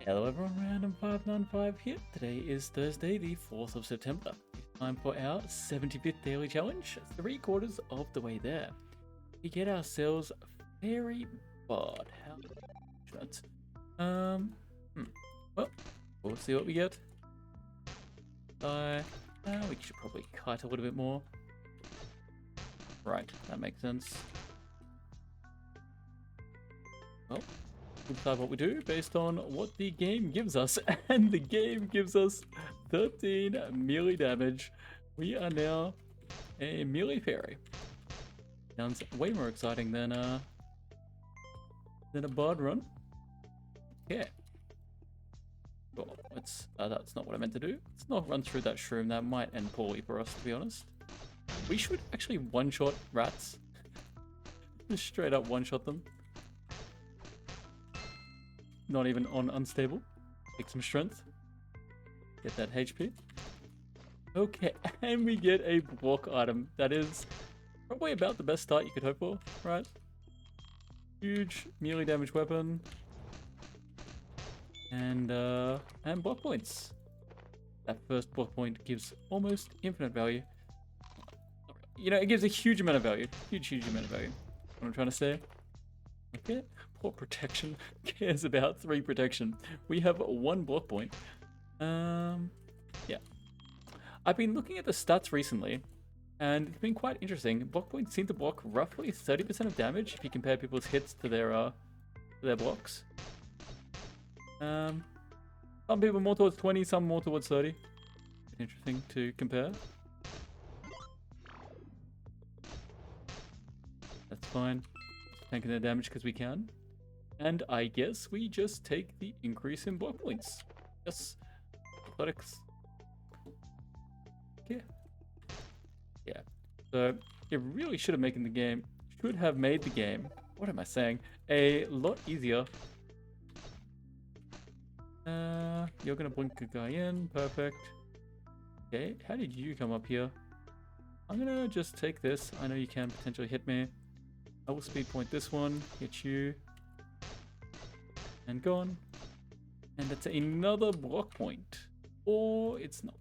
Hello everyone, Random595 here. Today is Thursday, the 4th of September. It's time for our 75th daily challenge, 3/4 of the way there. We get ourselves Fairy Bard. How that? Well, we'll see what we get. We should probably kite a little bit more. Right, that makes sense. Well, we'll decide what we do based on what the game gives us, and the game gives us 13 melee damage. We are now a melee fairy. Sounds way more exciting than a bard run. Okay. Well, that's not what I meant to do. Let's not run through that shroom. That might end poorly for us, to be honest. We should actually one-shot rats. Just straight up one-shot them. Not even on unstable. Take some strength. Get that HP. Okay, and we get a block item. That is probably about the best start you could hope for, right? Huge melee damage weapon. And block points. That first block point gives almost infinite value. You know, it gives a huge amount of value. Huge amount of value. What I'm trying to say. Okay. Poor protection. Cares about 3 protection. We have 1 block point. Yeah. I've been looking at the stats recently, and it's been quite interesting. Block points seem to block roughly 30% of damage if you compare people's hits to their blocks. Some people more towards 20, some more towards 30. Interesting to compare. That's fine. Tanking their damage because we can. And I guess we just take the increase in block points. Yes. Athletics. Okay. Yeah. So it really should have made the game. Should have made the game. What am I saying? A lot easier. You're gonna blink a guy in. Perfect. Okay. How did you come up here? I'm gonna just take this. I know you can potentially hit me. I will speed point this one. Hit you. And gone. And that's another block point. Or it's not.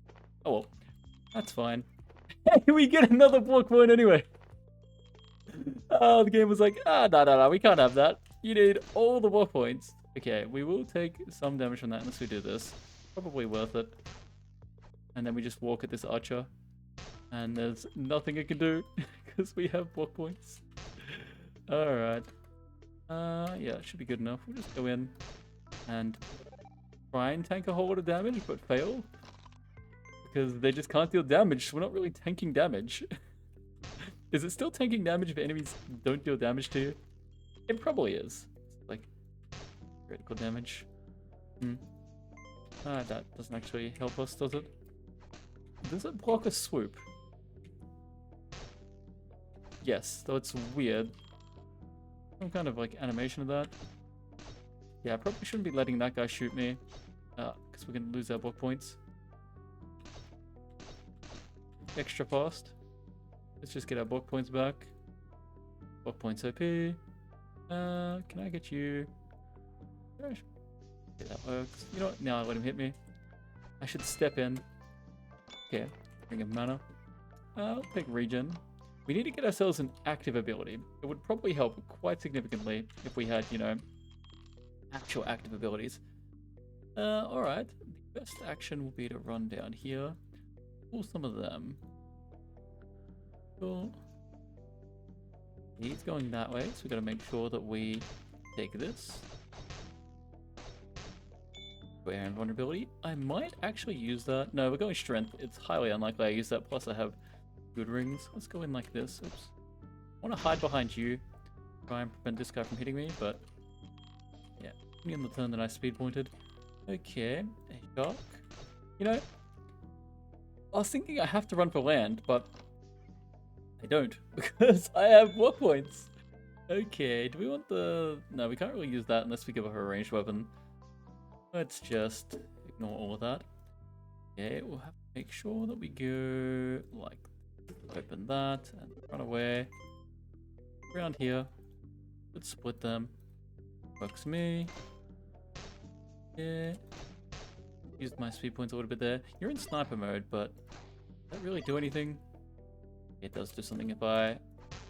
Oh well. That's fine. Hey, we get another block point anyway. Oh, the game was like, no, we can't have that. You need all the block points. Okay, we will take some damage from that unless we do this. Probably worth it. And then we just walk at this archer. And there's nothing it can do because we have block points. Alright. Yeah, it should be good enough. We'll just go in and try and tank a whole lot of damage, but fail. Because they just can't deal damage, so we're not really tanking damage. Is it still tanking damage if enemies don't deal damage to you? It probably is. It's like critical damage. That doesn't actually help us, does it? Does it block a swoop? Yes, though it's weird. Some kind of like animation of that. Yeah, I probably shouldn't be letting that guy shoot me. Because we're going to lose our block points. Extra fast. Let's just get our block points back. Block points OP. Can I get you? Yeah, that works. You know what? Now I let him hit me. I should step in. Okay. Bring him mana. I'll take regen. We need to get ourselves an active ability. It would probably help quite significantly if we had, you know, actual active abilities. Alright. The best action will be to run down here. Pull some of them. Cool. He's going that way, so we gotta make sure that we take this. Wear and vulnerability. I might actually use that. No, we're going strength. It's highly unlikely I use that, plus I have good rings. Let's go in like this. Oops. I want to hide behind you. Try and prevent this guy from hitting me, but yeah. Me on the turn that I speed pointed. Okay. A shark. You know, I was thinking I have to run for land, but I don't because I have block points. Okay, do we want the... No, we can't really use that unless we give her a ranged weapon. Let's just ignore all of that. Okay, we'll have to make sure that we go like open that and run away. Around here. Let's split them. Works me. Yeah. Used my speed points a little bit there. You're in sniper mode, but does that really do anything? It does do something if I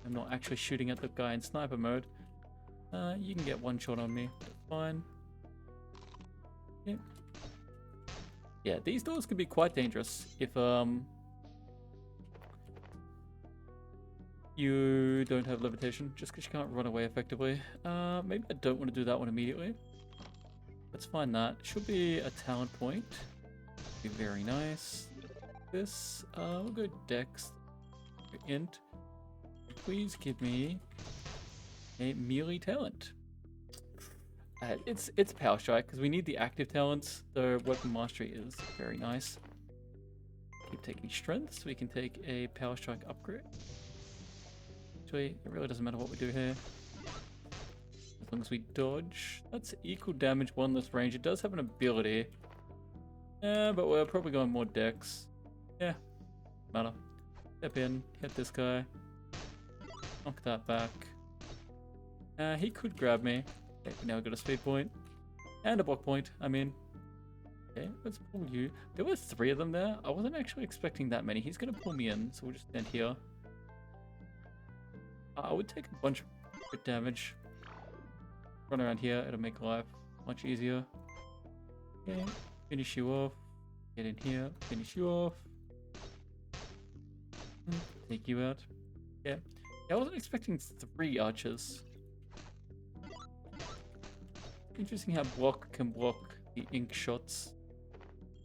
am not actually shooting at the guy in sniper mode. You can get one shot on me. That's fine. Yeah. Yeah, these doors can be quite dangerous if you don't have levitation, just because you can't run away effectively. Maybe I don't want to do that one immediately. Let's find that. Should be a talent point. Be very nice. This, we'll go Dex. Int. Please give me a melee talent. It's Power Strike, because we need the active talents. The Weapon Mastery is very nice. Keep taking Strength, so we can take a Power Strike upgrade. Actually, it really doesn't matter what we do here. As long as we dodge. That's equal damage, one less range. It does have an ability. Yeah, but we're probably going more Dex. Yeah, matter. Step in, hit this guy. Knock that back. He could grab me. Okay, we now got a speed point. And a block point, I mean. Okay, let's pull you. There were 3 of them there. I wasn't actually expecting that many. He's going to pull me in, so we'll just stand here. I would take a bunch of crit damage. Run around here, it'll make life much easier. Okay, finish you off. Get in here, finish you off. Take you out. Yeah. I wasn't expecting 3 archers. Interesting how block can block the ink shots.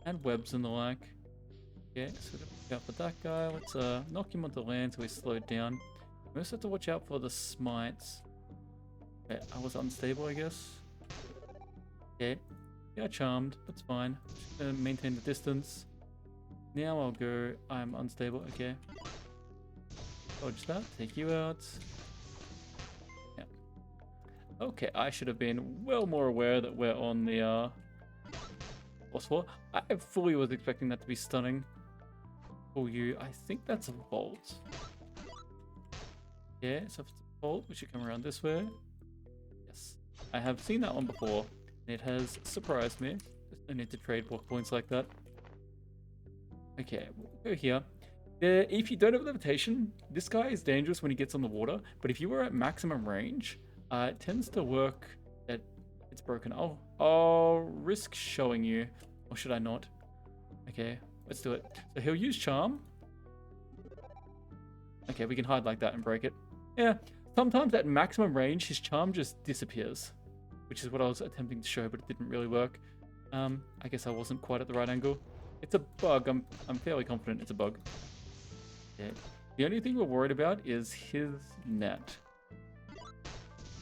And webs and the like. Okay, so we're gonna look out for that guy. Let's knock him onto land so he's slowed down. We also have to watch out for the smites. Okay, I was unstable, I guess. Okay, yeah, charmed. That's fine. Just gonna maintain the distance. Now I'll go. I'm unstable. Okay. Dodge that. Take you out. Yeah. Okay, I should have been well more aware that we're on the boss floor. I fully was expecting that to be stunning. For you, I think that's a vault. Yeah, so if it's a vault, we should come around this way. Yes, I have seen that one before. It has surprised me. Just no need to trade block points like that. Okay, we'll go here. If you don't have levitation, this guy is dangerous when he gets on the water. But if you were at maximum range, it tends to work that it's broken. I'll risk showing you. Or should I not? Okay, let's do it. So he'll use charm. Okay, we can hide like that and break it. Yeah, sometimes at maximum range, his charm just disappears. Which is what I was attempting to show, but it didn't really work. I guess I wasn't quite at the right angle. It's a bug. I'm fairly confident it's a bug. Yeah. The only thing we're worried about is his net.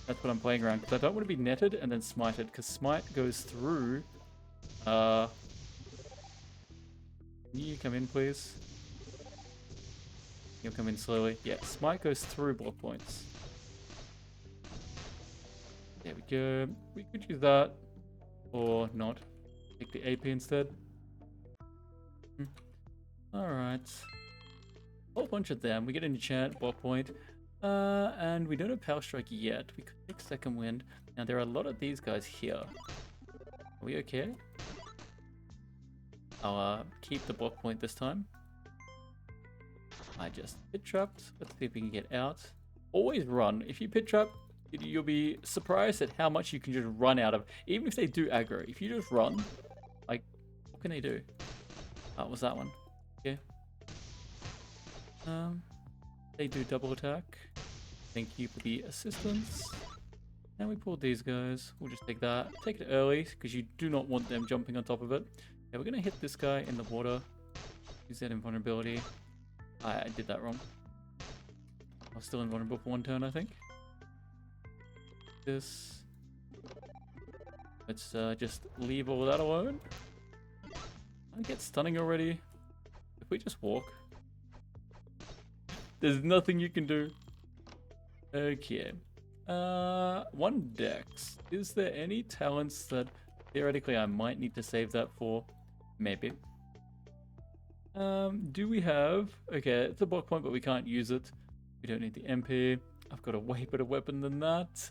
That's what I'm playing around, because I don't want to be netted and then smited, because smite goes through... Can you come in, please? You'll come in slowly. Yeah, smite goes through block points. There we go. We could use that. Or not. Take the AP instead. Alright. Whole bunch of them. We get an enchant, block point. And we don't have Power Strike yet. We could take Second Wind. Now there are a lot of these guys here. Are we okay? I'll keep the block point this time. I just pit trapped. Let's see if we can get out. Always run. If you pit trap, you'll be surprised at how much you can just run out of. Even if they do aggro. If you just run, like, what can they do? Oh, was that one? Yeah. They do double attack. Thank you for the assistance. Now we pull these guys. We'll just take that. Take it early, because you do not want them jumping on top of it. Yeah, we're going to hit this guy in the water. Use that invulnerability. I did that wrong. I was still invulnerable for 1 turn, I think. This. Let's just leave all that alone. I get stunning already. If we just walk. There's nothing you can do. Okay. 1 Dex. Is there any talents that theoretically I might need to save that for? Maybe. Do we have... Okay, it's a block point, but we can't use it. We don't need the MP. I've got a way better weapon than that.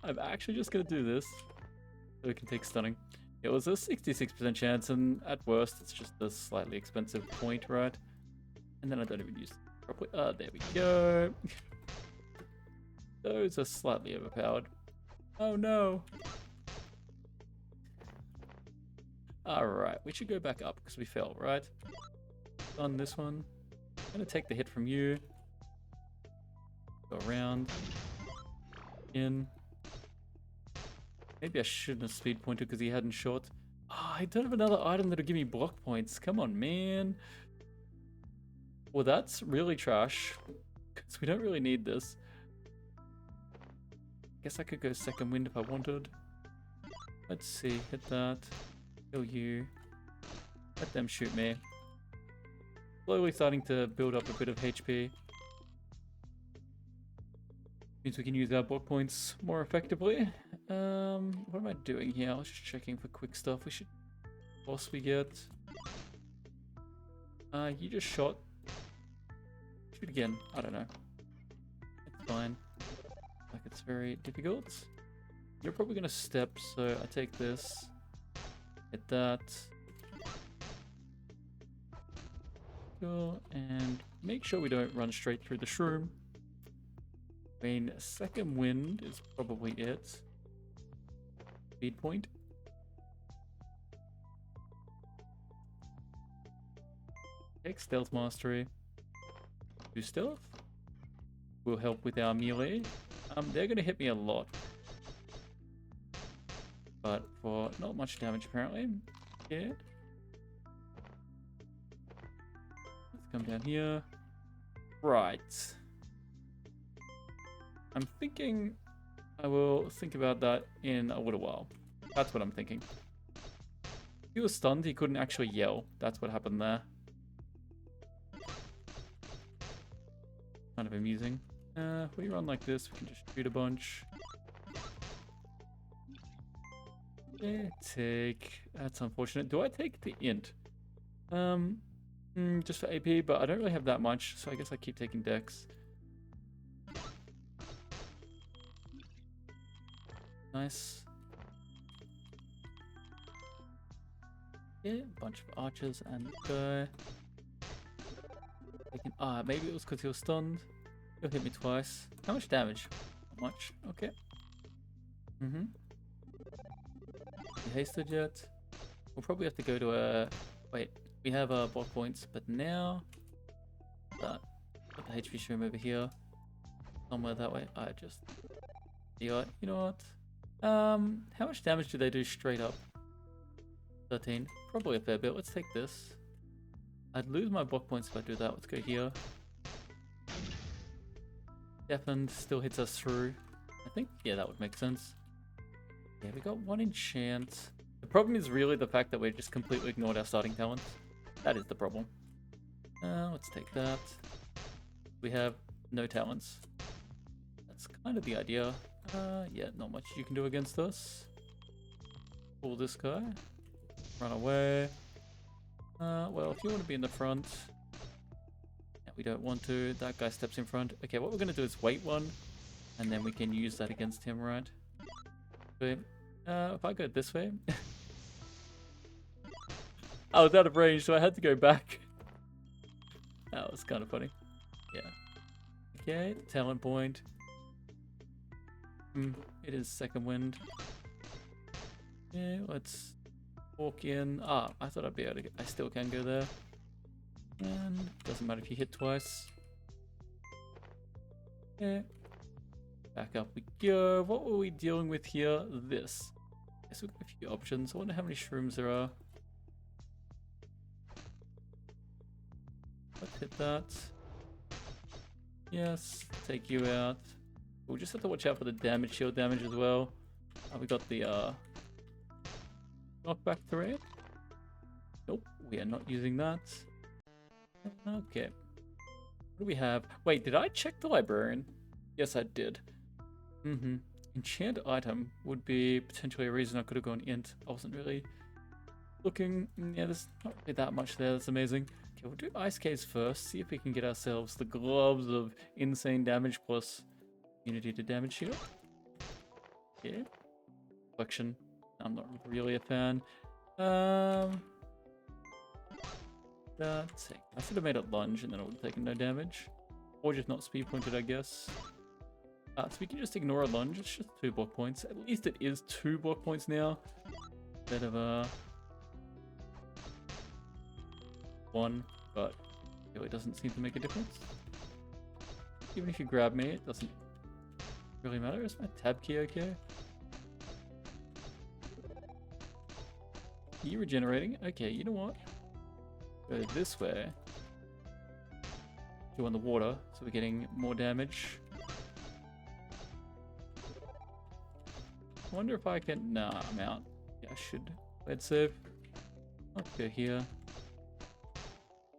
I'm actually just gonna do this so we can take stunning. It was a 66% chance, and at worst, it's just a slightly expensive point, right? And then I don't even use it properly. There we go. Those are slightly overpowered. Oh no. Alright, we should go back up because we fell, right? On this one. I'm gonna take the hit from you. Go around. In. Maybe I shouldn't have speed pointed because he hadn't shot. Oh, I don't have another item that'll give me block points. Come on, man. Well, that's really trash. Because we don't really need this. Guess I could go second wind if I wanted. Let's see. Hit that. Kill you. Let them shoot me. Slowly starting to build up a bit of HP. Means we can use our block points more effectively. What am I doing here? I was just checking for quick stuff we should possibly get. You just shot. Shoot again. I don't know. It's fine. Like it's very difficult. You're probably gonna step, so I take this. Hit that. Go and make sure we don't run straight through the shroom. I mean, second wind is probably it. Speed point. Take stealth mastery. Do stealth. Will help with our melee. They're gonna hit me a lot. But for not much damage apparently. Yeah. Let's come down here. Right. I'm thinking I will think about that in a little while. That's what I'm thinking. He was stunned, he couldn't actually yell. That's what happened there. Kind of amusing. If we run like this, we can just shoot a bunch. Yeah, take... That's unfortunate. Do I take the int? Just for AP, but I don't really have that much, so I guess I keep taking dex. Nice. Yeah, a bunch of archers and guy. Maybe it was because he was stunned. He'll hit me twice. How much damage? Not much. Okay. You hasted yet? We'll probably have to go to a... Wait, we have our block points, but now... Put the HP shroom over here. Somewhere that way. You know what? How much damage do they do straight up? 13. Probably a fair bit. Let's take this. I'd lose my block points if I do that. Let's go here. Deafened still hits us through. I think, yeah, that would make sense. Yeah, we got one enchant. The problem is really the fact that we've just completely ignored our starting talents. That is the problem. Let's take that. We have no talents. That's kind of the idea. Yeah, not much you can do against us. Pull this guy. Run away. Well, if you want to be in the front... Yeah, we don't want to. That guy steps in front. Okay, what we're going to do is wait one. And then we can use that against him, right? Okay. If I go this way... I was out of range, so I had to go back. That was kind of funny. Yeah. Okay, talent point. It is second wind. Yeah, let's walk in. I thought I'd be able to I still can go there. And doesn't matter if you hit twice. Yeah. Back up we go. What were we dealing with here? This. Guess we've got a few options. I wonder how many shrooms there are. Let's hit that. Yes, take you out. We'll just have to watch out for the damage, shield damage as well. We got the knockback threat. Nope, we are not using that. Okay. What do we have? Wait, did I check the librarian? Yes, I did. Enchant item would be potentially a reason I could have gone int. I wasn't really looking. Yeah, there's not really that much there. That's amazing. Okay, we'll do ice caves first. See if we can get ourselves the gloves of insane damage plus immunity to damage shield. Yeah. Collection. I'm not really a fan. That's it. I should have made it lunge and then it would have taken no damage. Or just not speed pointed, I guess. So we can just ignore a lunge. It's just 2 block points. At least it is 2 block points now. Instead of 1. But it really doesn't seem to make a difference. Even if you grab me, it doesn't really matter. Is my tab key okay? You regenerating? Okay, you know what? Go this way. Go in the water, so we're getting more damage. I wonder if I can... Nah, I'm out. Yeah, I should. Let's save. Let's go here.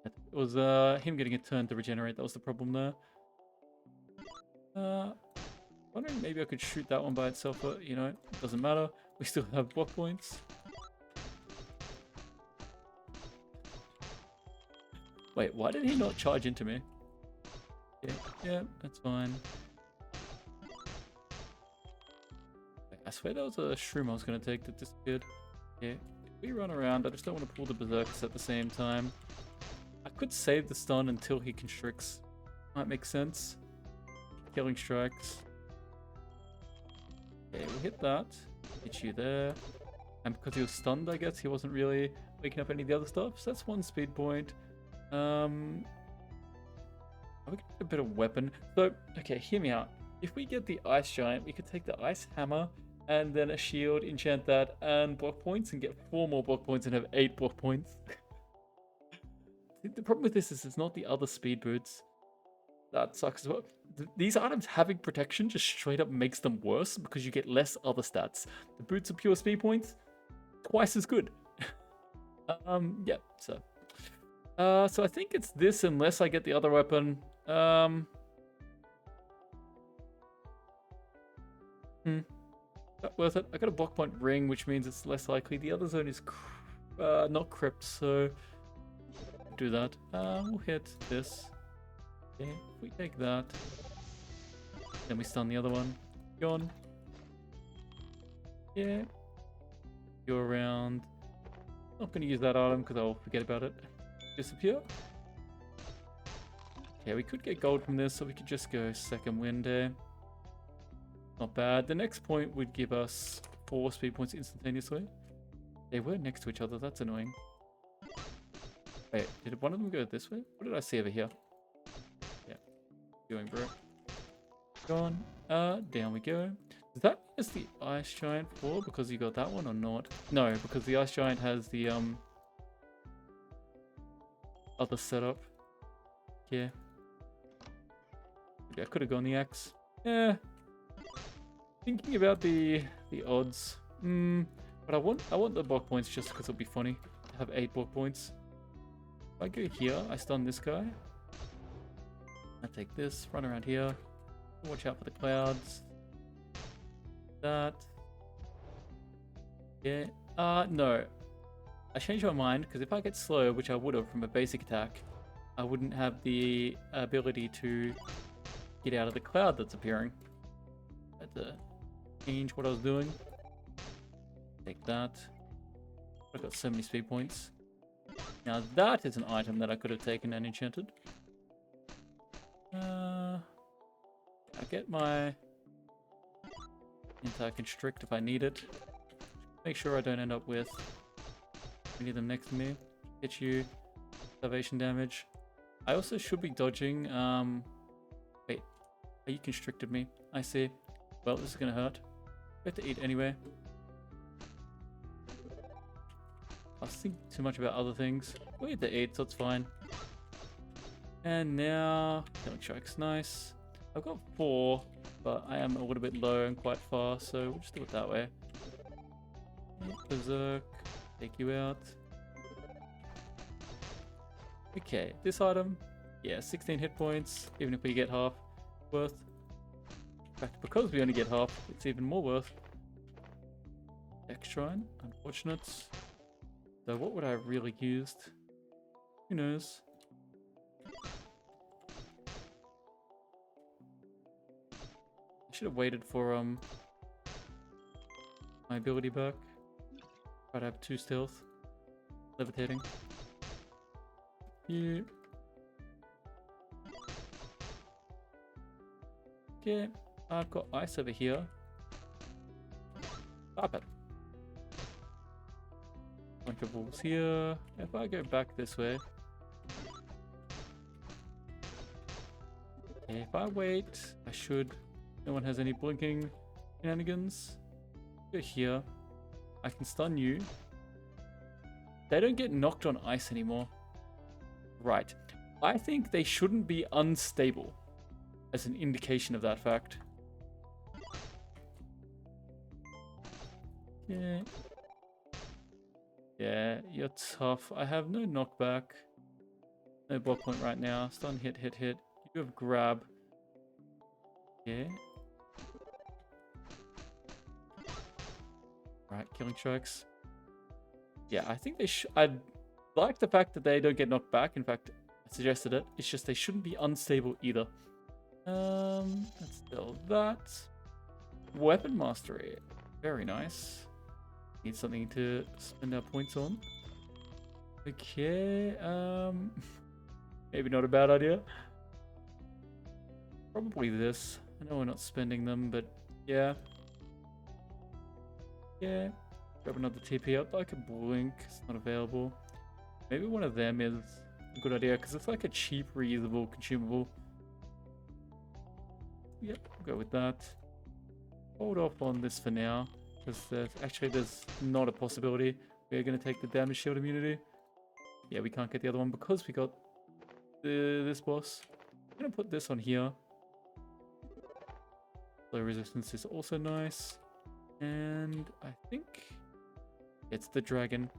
It was him getting a turn to regenerate. That was the problem there. Wondering maybe I could shoot that one by itself, but you know, it doesn't matter. We still have block points. Wait, why did he not charge into me? Yeah, that's fine. Wait, I swear there was a shroom I was going to take that disappeared. Yeah, we run around. I just don't want to pull the berserkers at the same time. I could save the stun until he constricts. Might make sense. Killing strikes. Okay, we hit that. Hit you there. And because he was stunned, I guess, he wasn't really waking up any of the other stuff. So that's 1 speed point. We get a bit of weapon. So, okay, hear me out. If we get the Ice Giant, we could take the Ice Hammer and then a shield, enchant that, and block points, and get 4 more block points and have 8 block points. The problem with this is it's not the other speed boots. That sucks as well. These items having protection just straight up makes them worse because you get less other stats. The boots are pure speed points, twice as good. Yeah, so... so I think it's this unless I get the other weapon. Not worth it. I got a block point ring, which means it's less likely. The other zone is not crypt, so do that. We'll hit this. Okay, if we take that, then we stun the other one. Gone. Yeah. Go around. Not going to use that item because I'll forget about it. Disappear. Okay, we could get gold from this, so we could just go second wind there. Not bad. The next point would give us 4 speed points instantaneously. They were next to each other. That's annoying. Wait, did one of them go this way? What did I see over here? Yeah. Going, bro. Gone. Down we go. Does that mean it's the Ice Giant 4 because you got that one or not? No, because the Ice Giant has the other setup. Yeah. Maybe I could have gone the axe. Yeah. Thinking about the odds. But I want the block points just because it'll be funny to have 8 block points. If I go here, I stun this guy. I take this, run around here. Watch out for the clouds. That. Yeah. No. I changed my mind because if I get slow, which I would have from a basic attack, I wouldn't have the ability to get out of the cloud that's appearing. I had to change what I was doing. Take that. I've got so many speed points. Now that is an item that I could have taken and enchanted. I get my anti-constrict if I need it. Make sure I don't end up with any of them next to me. Hit you. Starvation damage. I also should be dodging. Wait. Oh, you constricted me. I see. Well, this is gonna hurt. We have to eat anyway. I was thinking too much about other things. We have to eat, so it's fine. And now, killing strikes, nice. I've got 4, but I am a little bit low and quite far, so we'll just do it that way. Berserk, take you out. Okay, this item, yeah, 16 hit points, even if we get half worth. In fact, because we only get half, it's even more worth. X-Shrine, unfortunate. So what would I have really used? Who knows? I should have waited for my ability back. Try to have 2 stealth. Levitating. Yeah. Okay, I've got ice over here. Stop it. Bunch of walls here. If I go back this way. Okay, if I wait, I should. No one has any blinking shenanigans. Go here. I can stun you. They don't get knocked on ice anymore. Right. I think they shouldn't be unstable as an indication of that fact. Yeah. Yeah, you're tough. I have no knockback. No block point right now. Stun, hit, hit, hit. You have grab. Yeah. Right, killing strikes. Yeah, I think they should. I like the fact that they don't get knocked back. In fact, I suggested it. It's just they shouldn't be unstable either. Let's build that. Weapon mastery. Very nice. Need something to spend our points on. Okay, maybe not a bad idea. Probably this. I know we're not spending them, but yeah. Yeah. Grab another TP up. I could blink. It's not available. Maybe one of them is a good idea because it's like a cheap, reusable, consumable. Yep, we'll go with that. Hold off on this for now because there's not a possibility we're going to take the damage shield immunity. Yeah, we can't get the other one because we got this boss. I'm going to put this on here. Low resistance is also nice. And I think it's the dragon.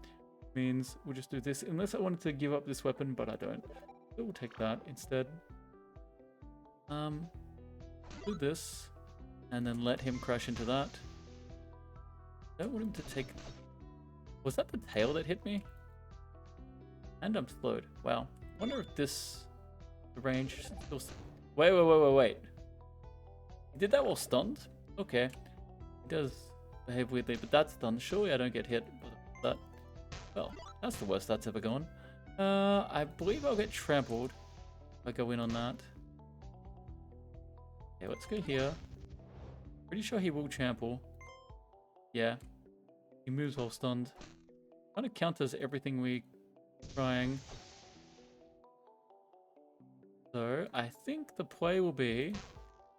Means we'll just do this. Unless I wanted to give up this weapon, but I don't. So we'll take that instead. Do this. And then let him crash into that. Don't want him to take... Was that the tail that hit me? And I'm slowed. Wow. I wonder if this... The range... Still... Wait. He did that while stunned? Okay. He does behave weirdly, but that's done. Surely I don't get hit with that. Well, that's the worst that's ever gone. I believe I'll get trampled if I go in on that. Okay, let's go here. Pretty sure he will trample. Yeah. He moves while stunned. Kind of counters everything we're trying. So, I think the play will be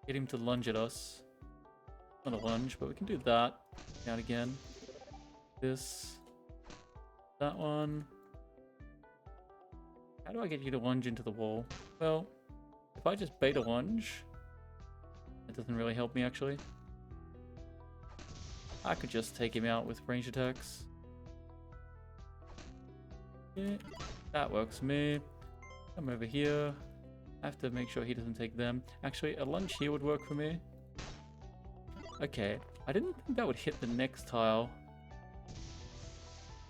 get him to lunge at us. Not a lunge, but we can do that. Out again. This. That one. How do I get you to lunge into the wall? Well, if I just bait a lunge, it doesn't really help me actually. I could just take him out with range attacks. Yeah, that works for me. Come over here. I have to make sure he doesn't take them. Actually, a lunge here would work for me. Okay, I didn't think that would hit the next tile.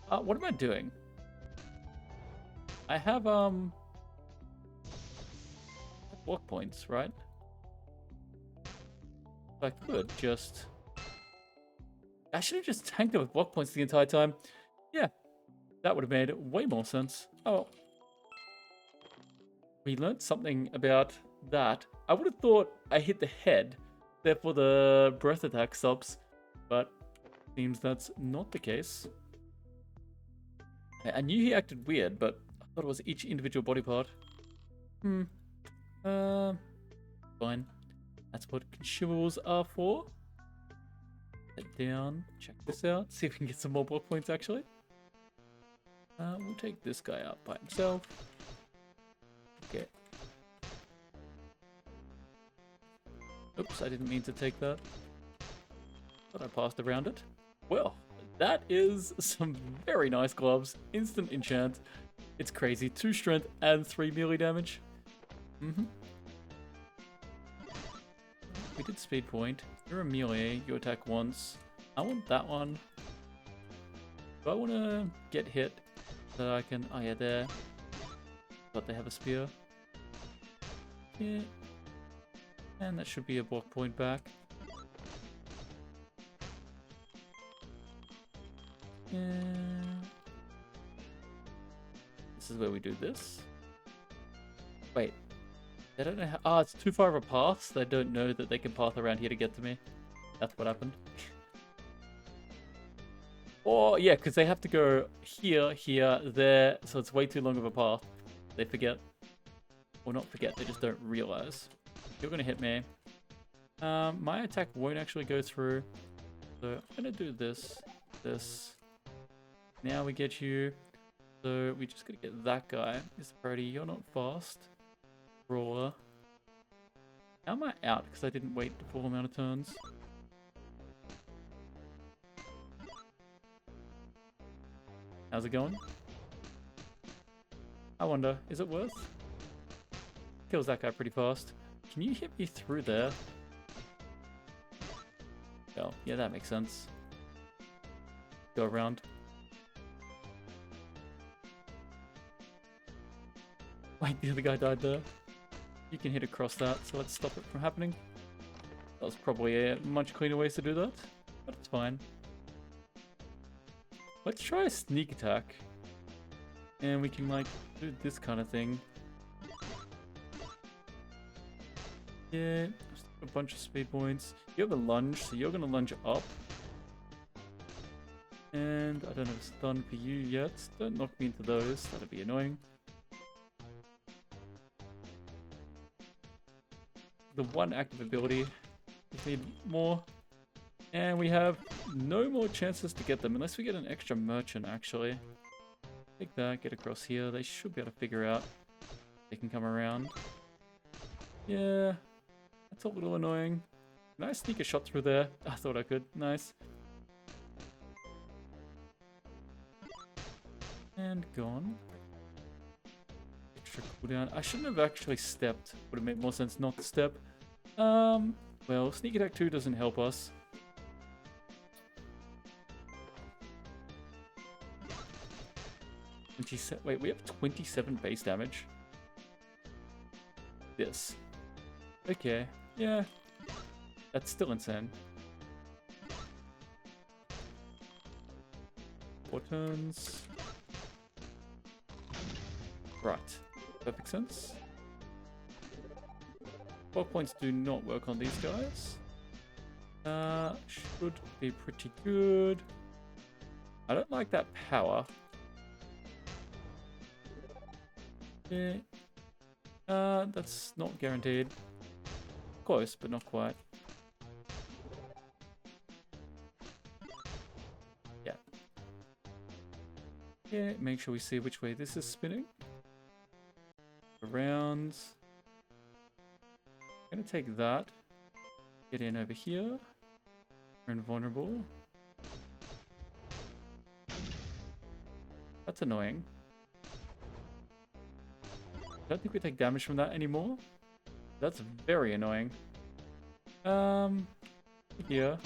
What am I doing? I have, block points, right? I could just... I should have just tanked it with block points the entire time. Yeah, that would have made way more sense. Oh. We learned something about that. I would have thought I hit the head, therefore the breath attack stops, but seems that's not the case. I knew he acted weird, but I thought it was each individual body part. Fine. That's what consumables are for. Head down, check this out, see if we can get some more block points actually. We'll take this guy out by himself. Okay. Oops, I didn't mean to take that. But I passed around it. Well, that is some very nice gloves. Instant enchant. It's crazy. 2 strength and 3 melee damage. We did speed point. You're a melee. You attack once. I want that one. Do I want to get hit so I can... Oh yeah, there. But they have a spear. Yeah. And that should be a block point back. This is where we do this. Wait. They don't know how... Ah, it's too far of a path, so they don't know that they can path around here to get to me. That's what happened. Or, yeah, because they have to go here, here, there, so it's way too long of a path. They forget. Or not forget, they just don't realize. You're going to hit me. My attack won't actually go through. So I'm going to do this, this. Now we get you. So we just got to get that guy. Is Brody, you're not fast. Brawler. How am I out? Because I didn't wait the full amount of turns. How's it going? I wonder, is it worth? Kills that guy pretty fast. Can you hit me through there? Oh, yeah, that makes sense. Go around. Wait, the other guy died there. You can hit across that, so let's stop it from happening. That was probably a much cleaner ways to do that, but it's fine. Let's try a sneak attack. And we can, like, do this kind of thing. Yeah, just a bunch of speed points. You have a lunge, so you're going to lunge up. And I don't have a stun for you yet. Don't knock me into those, that'd be annoying. The one active ability. We need more. And we have no more chances to get them, unless we get an extra merchant, actually. Take that, get across here. They should be able to figure out they can come around. Yeah, that's a little annoying. Can I sneak a shot through there? I thought I could. Nice. And gone. Extra cooldown. I shouldn't have actually stepped. Would have made more sense not to step. Well, sneak attack 2 doesn't help us. Wait, we have 27 base damage. This. Okay. Yeah. That's still insane. 4 turns. Right. Perfect sense. 12 points do not work on these guys. Should be pretty good. I don't like that power. Yeah. That's not guaranteed. Close, but not quite. Yeah. Yeah, make sure we see which way this is spinning. Around. I'm gonna take that. Get in over here. We're invulnerable. That's annoying. I don't think we take damage from that anymore. That's very annoying. Here.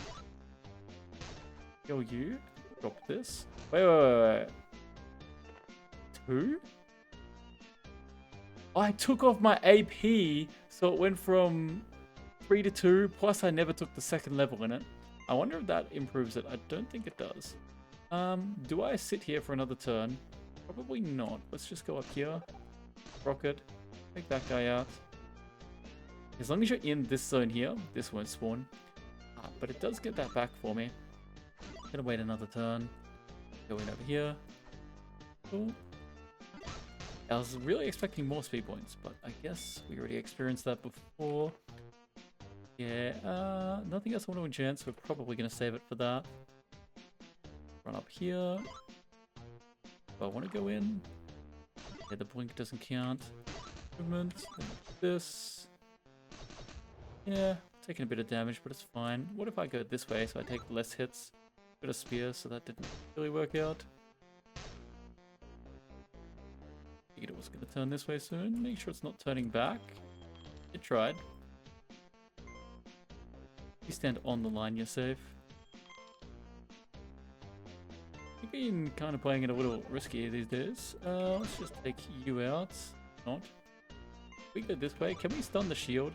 Kill you. Drop this. Wait. 2? I took off my AP, so it went from 3 to 2, plus I never took the second level in it. I wonder if that improves it. I don't think it does. Do I sit here for another turn? Probably not. Let's just go up here. Rocket. Take that guy out. As long as you're in this zone here, this won't spawn. But it does get that back for me. Gonna wait another turn. Go in over here. Cool. I was really expecting more speed points, but I guess we already experienced that before. Yeah, nothing else I want to enchant, so we're probably going to save it for that. Run up here. If I want to go in. Yeah, the blink doesn't count. Movement. This. Yeah, taking a bit of damage, but it's fine. What if I go this way, so I take less hits? Got a spear, so that didn't really work out. It was going to turn this way soon. Make sure it's not turning back. It tried. If you stand on the line, you're safe. You've been kind of playing it a little risky these days. Let's just take you out. Not. If we go this way, can we stun the shield?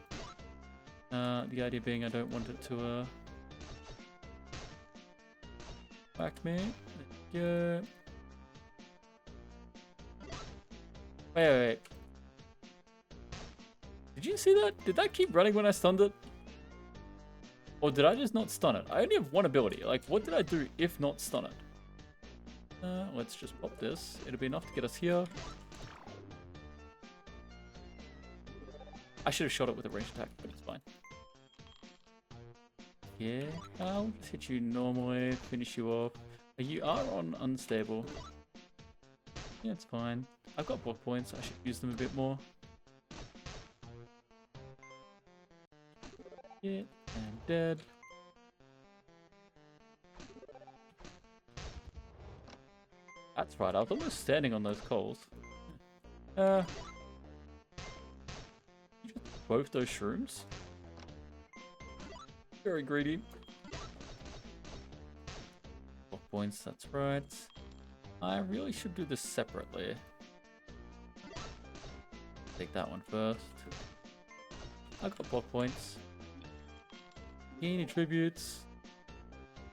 The idea being I don't want it to whack me. There go. Wait. Did you see that? Did that keep running when I stunned it? Or did I just not stun it? I only have one ability. Like, what did I do if not stun it? Let's just pop this. It'll be enough to get us here. I should have shot it with a ranged attack, but it's fine. Yeah, I'll just hit you normally, finish you off. You are on unstable. Yeah, it's fine. I've got block points, I should use them a bit more. Yeah, and dead. That's right, I was almost standing on those coals. Both those shrooms. Very greedy. Block points, that's right. I really should do this separately. Take that one first. I got block points. Gain attributes.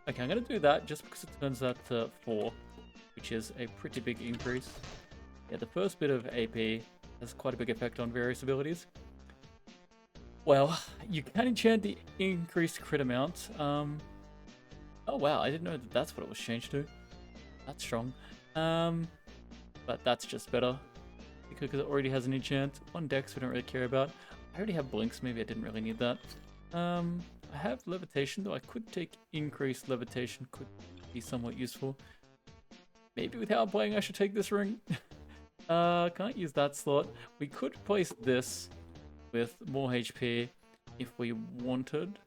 Okay, I'm gonna do that just because it turns that to 4, which is a pretty big increase. Yeah, the first bit of AP has quite a big effect on various abilities. Well, you can enchant the increased crit amount. Oh wow, I didn't know that that's what it was changed to. That's strong. But that's just better. Because it already has an enchant. On Dex we don't really care about. I already have blinks, maybe I didn't really need that. I have levitation, though I could take increased levitation, could be somewhat useful. Maybe with how I'm playing I should take this ring. Can't use that slot. We could place this with more HP if we wanted.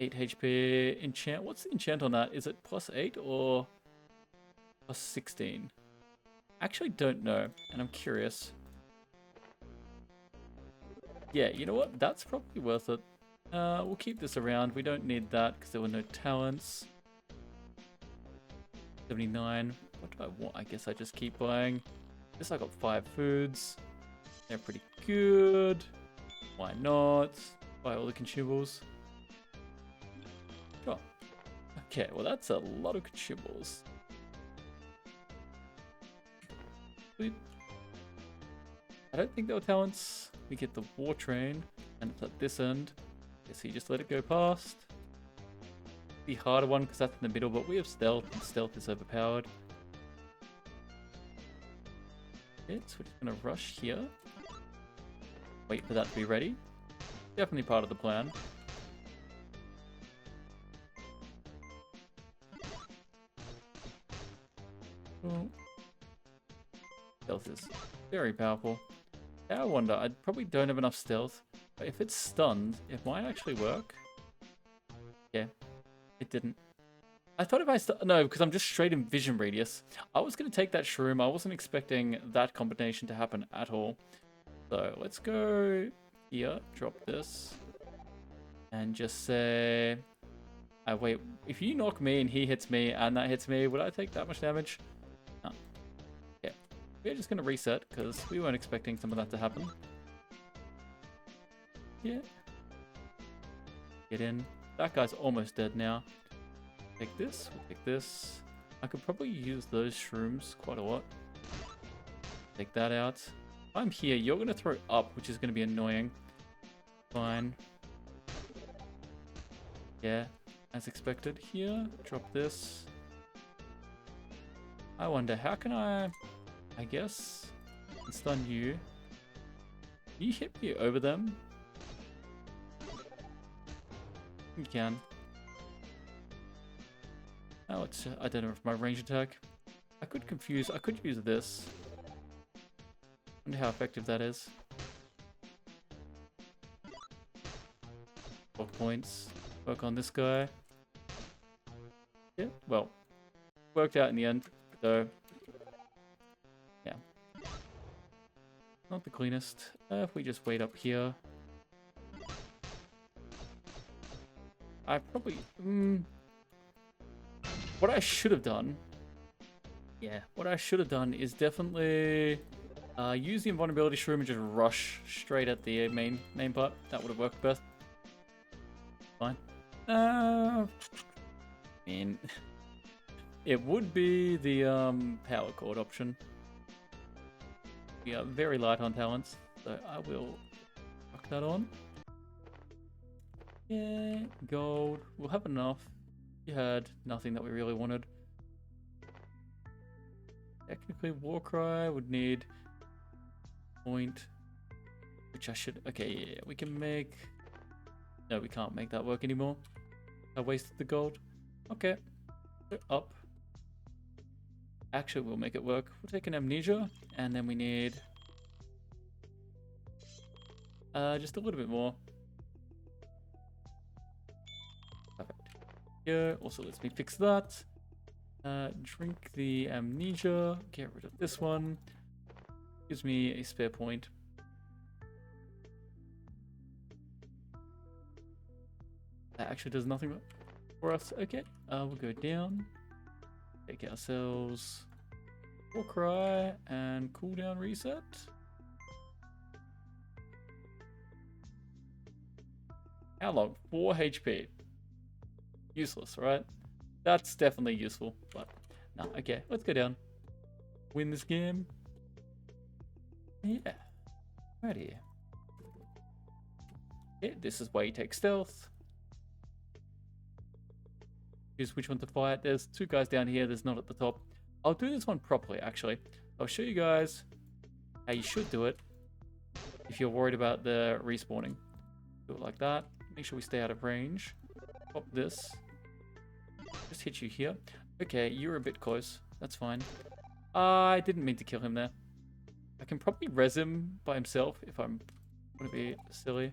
8 HP enchant. What's the enchant on that? Is it +8 or +16? I actually don't know, and I'm curious. Yeah, you know what? That's probably worth it. We'll keep this around. We don't need that because there were no talents. 79. What do I want? I guess I just keep buying. This I got 5 foods. They're pretty good. Why not? Buy all the consumables. Sure. Okay, well that's a lot of consumables. Sweet. I don't think there were talents. We get the war train, and it's at this end. So you just let it go past. The harder one because that's in the middle, but we have stealth, and stealth is overpowered. Okay, so we're just gonna rush here. Wait for that to be ready. Definitely part of the plan. Oh. Stealth is very powerful. I wonder, I probably don't have enough stealth, but if it's stunned, it might actually work. Yeah, it didn't. I thought if I no, because I'm just straight in vision radius. I was going to take that shroom. I wasn't expecting that combination to happen at all. So let's go here, drop this, and just say, wait, if you knock me and he hits me and that hits me, would I take that much damage? No. Yeah, we're just going to reset because we weren't expecting some of that to happen. Yeah. Get in. That guy's almost dead now. Take this, we'll take this. I could probably use those shrooms quite a lot. Take that out. If I'm here, you're going to throw up, which is going to be annoying. Fine. Yeah, as expected. Here, drop this. I wonder, how can I guess, stun you. Can you hit me over them? You can. Oh, it's, I don't know if my range attack. I could use this. Wonder how effective that is. 12 points. Work on this guy. Yeah, well, worked out in the end, so yeah. Not the cleanest. If we just wait up here. I probably... what I should have done... Yeah, what I should have done is definitely use the invulnerability shroom and just rush straight at the main part. That would have worked best. Fine. I mean... It would be the power chord option. We are very light on talents, so I will rock that on. Yeah, gold. We'll have enough. We had nothing that we really wanted. Technically, Warcry would need point, which I should. Okay, yeah, we can make. No, we can't make that work anymore. I wasted the gold. Okay, so up. Actually, we'll make it work. We'll take an amnesia, and then we need just a little bit more. Perfect. Yeah. Also, lets me fix that. Drink the amnesia. Get rid of this one. Gives me a spare point. That actually does nothing for us. Okay. We'll go down. Take ourselves Warcry and cooldown reset. How long? 4 HP. Useless, right? That's definitely useful, but no. Okay, let's go down. Win this game. Yeah. Right here. Yeah, this is where you take stealth. Choose which one to fight. There's 2 guys down here. There's not at the top. I'll do this one properly, actually. I'll show you guys how you should do it if you're worried about the respawning. Do it like that. Make sure we stay out of range. Pop this. Just hit you here. Okay, you're a bit close. That's fine. I didn't mean to kill him there. I can probably res him by himself if I'm going to be silly.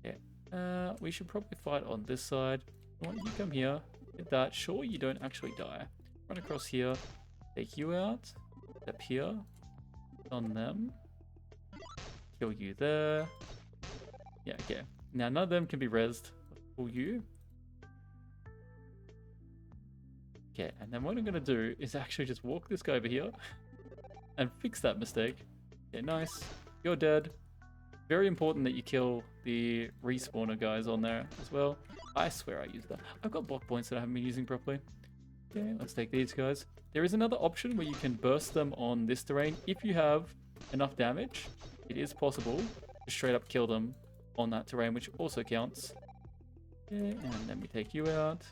Yeah. We should probably fight on this side. Why don't you come here? Hit that. Sure, you don't actually die. Run across here. Take you out. Step here. On them. Kill you there. Yeah, okay. Now none of them can be rezzed. Pull you. Okay, and then what I'm gonna do is actually just walk this guy over here and fix that mistake. Okay, nice. You're dead. Very important that you kill the respawner guys on there as well. I swear I used that. I've got block points that I haven't been using properly. Okay, let's take these guys. There is another option where you can burst them on this terrain. If you have enough damage, it is possible to straight up kill them on that terrain, which also counts. Okay, and then we take you out.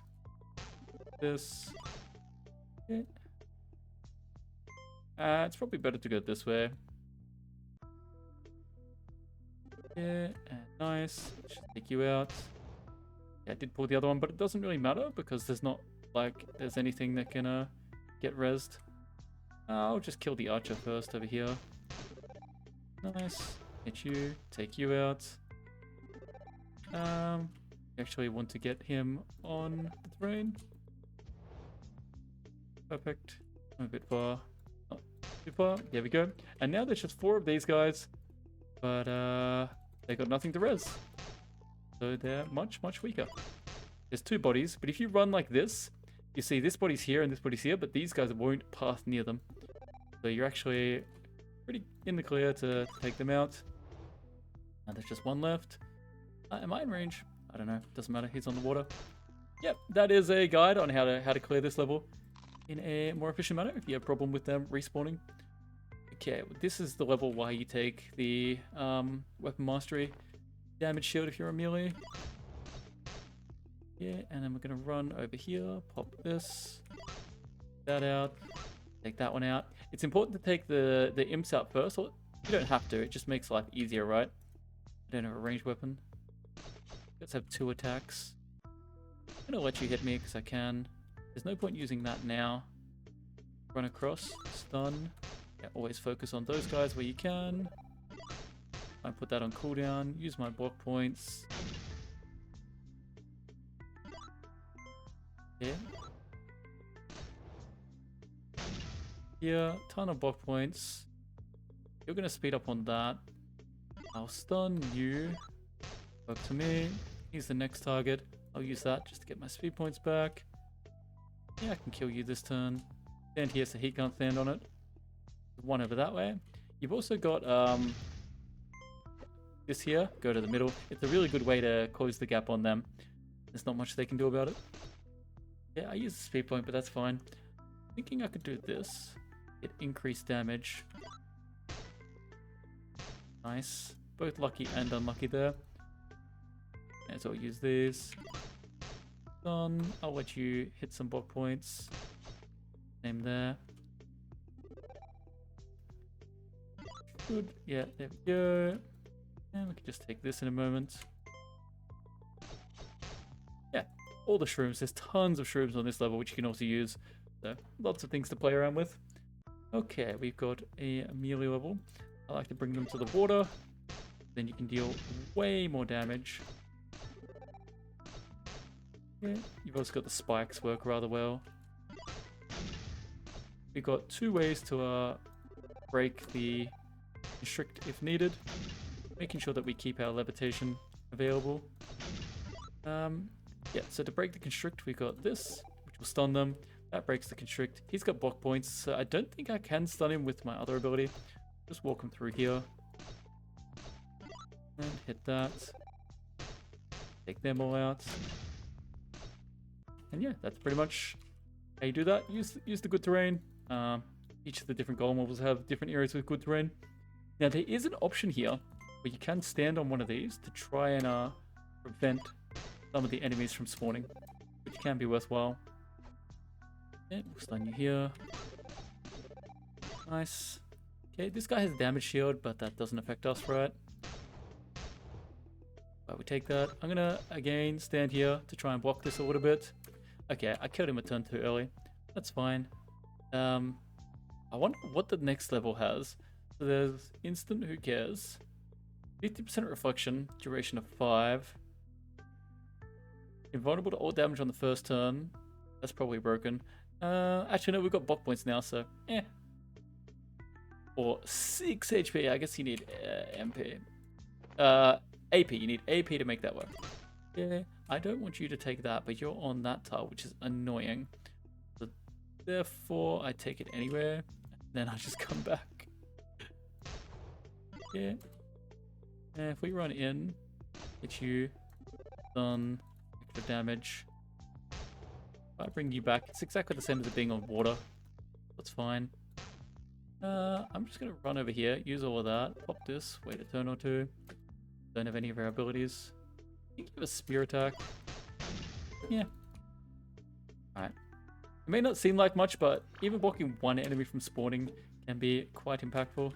This. Okay. It's probably better to go this way. Yeah, and nice. Just take you out. Yeah, I did pull the other one, but it doesn't really matter because there's not like there's anything that can get rezzed. I'll just kill the archer first over here. Nice. Hit you. Take you out. Actually want to get him on the terrain. Perfect. I'm a bit far. Not too far. There we go. And now there's just 4 of these guys, but they got nothing to res. So they're much, much weaker. There's 2 bodies, but if you run like this, you see this body's here and this body's here, but these guys won't pass near them. So you're actually pretty in the clear to take them out. And there's just 1 left. Am I in range? I don't know. Doesn't matter. He's on the water. Yep, that is a guide on how to clear this level in a more efficient manner if you have a problem with them respawning. Okay, this is the level where you take the weapon mastery damage shield if you're a melee. Yeah, and then we're gonna run over here, pop this, that out, take that one out. It's important to take the imps out first. Or you don't have to, it just makes life easier, right? I don't have a ranged weapon. Let's have 2 attacks. I'm gonna let you hit me because I can. There's no point using that now. Run across, stun. Yeah, always focus on those guys where you can. I put that on cooldown. Use my block points. Yeah. Yeah, ton of block points. You're gonna speed up on that. I'll stun you. Up to me. He's the next target. I'll use that just to get my speed points back. Yeah, I can kill you this turn. Stand here so he can't stand on it. 1 over that way. You've also got this here. Go to the middle. It's a really good way to close the gap on them. There's not much they can do about it. Yeah, I use the speed point, but that's fine. thinking I could do this. Get increased damage. Nice. Both lucky and unlucky there. And so I'll use these. Done. I'll let you hit some block points. Same there. Good. Yeah, there we go. And we can just take this in a moment. Yeah, all the shrooms. There's tons of shrooms on this level, which you can also use. So, lots of things to play around with. Okay, we've got a melee level. I like to bring them to the water. Then you can deal way more damage. Yeah, you've also got the spikes work rather well. We've got two ways to break the constrict if needed. Making sure that we keep our levitation available. Yeah, so to break the constrict, we've got this, which will stun them. That breaks the constrict. He's got block points, so I don't think I can stun him with my other ability. Just walk him through here. And hit that. Take them all out. And yeah, that's pretty much how you do that. Use the good terrain. Each of the different golem levels have different areas with good terrain. Now there is an option here where you can stand on one of these to try and prevent some of the enemies from spawning, which can be worthwhile. Yeah, we'll stun you here. Nice. Okay, this guy has a damage shield, but that doesn't affect us, right? But we take that. I'm gonna again stand here to try and block this a little bit. Okay, I killed him a turn too early. That's fine. I wonder what the next level has. So there's instant, who cares? 50% reflection, duration of 5. Invulnerable to all damage on the first turn. That's probably broken. Actually no, we've got block points now, so eh. Or 6 HP, I guess you need MP. AP, you need AP to make that work. Yeah, I don't want you to take that, but you're on that tile, which is annoying. So therefore, I take it anywhere, and then I just come back. Yeah. And if we run in, hit you, done, extra damage. If I bring you back, it's exactly the same as it being on water. That's fine. I'm just gonna run over here, use all of that, pop this, wait a turn or two. Don't have any of our abilities. You can give a spear attack. Yeah. Alright. It may not seem like much, but even blocking one enemy from spawning can be quite impactful.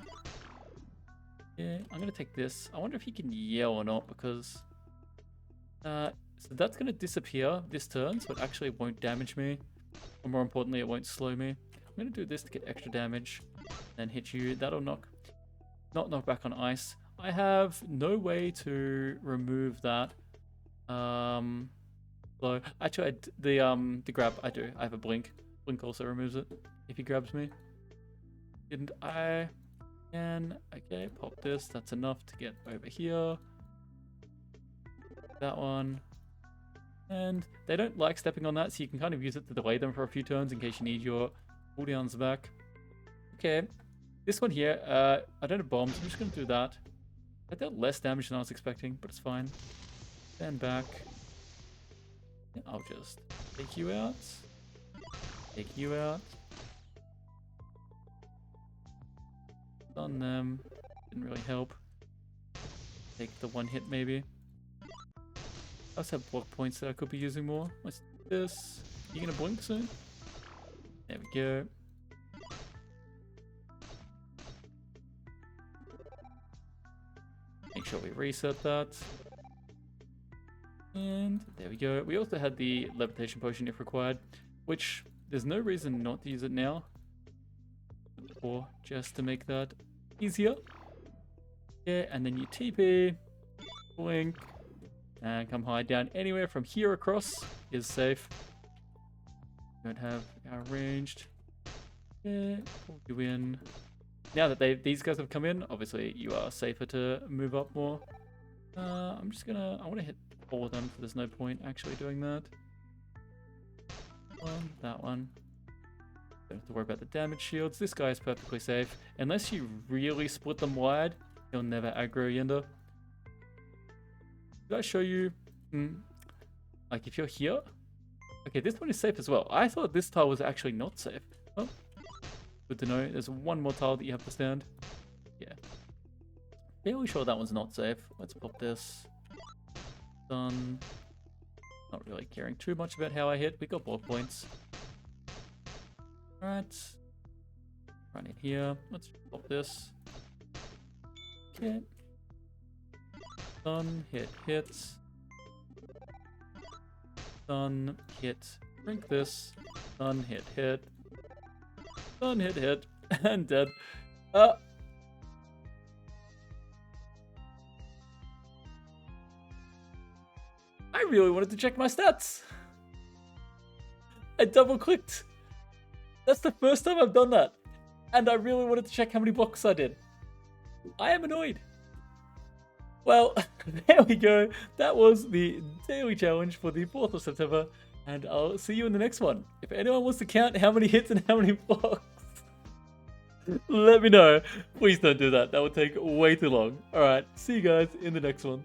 Yeah, I'm gonna take this. I wonder if he can yell or not, because so that's gonna disappear this turn, so it actually won't damage me. Or more importantly, it won't slow me. I'm gonna do this to get extra damage, then hit you. That'll not knock back on ice. I have no way to remove that. So actually, the grab I do. I have a blink. Blink also removes it if he grabs me. Didn't I? Can okay, pop this. That's enough to get over here. That one. And they don't like stepping on that, so you can kind of use it to delay them for a few turns in case you need your cooldowns back. Okay. This one here, I don't have bombs. I'm just going to do that. I dealt less damage than I was expecting, but it's fine. Stand back. I'll just take you out. Take you out. Stun them. Didn't really help. Take the one hit maybe. I also have block points that I could be using more. Let's do this. You gonna blink soon? There we go. Make sure we reset that. And there we go. We also had the levitation potion if required, which there's no reason not to use it now. Or just to make that easier. Yeah, and then you TP, blink, and come hide down. Anywhere from here across is safe. Don't have our ranged. Yeah, pull you in. Now that these guys have come in, obviously you are safer to move up more. I'm just gonna, I want to hit all of them, so there's no point actually doing that. That one. Don't have to worry about the damage shields. This guy is perfectly safe. Unless you really split them wide, he'll never aggro Yenda. Did I show you? Like if you're here? Okay, this one is safe as well. I thought this tile was actually not safe. Oh, good to know. There's one more tile that you have to stand. Yeah. Fairly sure that one's not safe. Let's pop this. Done. Not really caring too much about how I hit. We got block points. Alright. Run in here. Let's pop this. Okay. Done. Hit. Hits. Done. Hit. Drink this. Done. Hit. Hit. Done. Hit. Hit. And dead. I really wanted to check my stats. I double clicked. That's the first time I've done that. And I really wanted to check how many blocks I did. I am annoyed. Well, there we go. That was the daily challenge for the 4th of September. And I'll see you in the next one. If anyone wants to count how many hits and how many blocks, let me know. Please don't do that. That would take way too long. Alright, see you guys in the next one.